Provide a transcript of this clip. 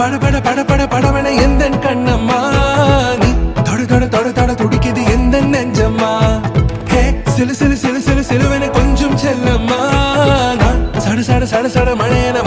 பட பட பட பட படவன எந்த கண்ணம்மா நீ தொட தொட தொட தொட துடிக்குது எந்த நெஞ்சம்மா ஹே சிலு சிலு சிலு சிலு சிலுவன கொஞ்சம் செல்லம்மா நான் சட சட சட சட மழையன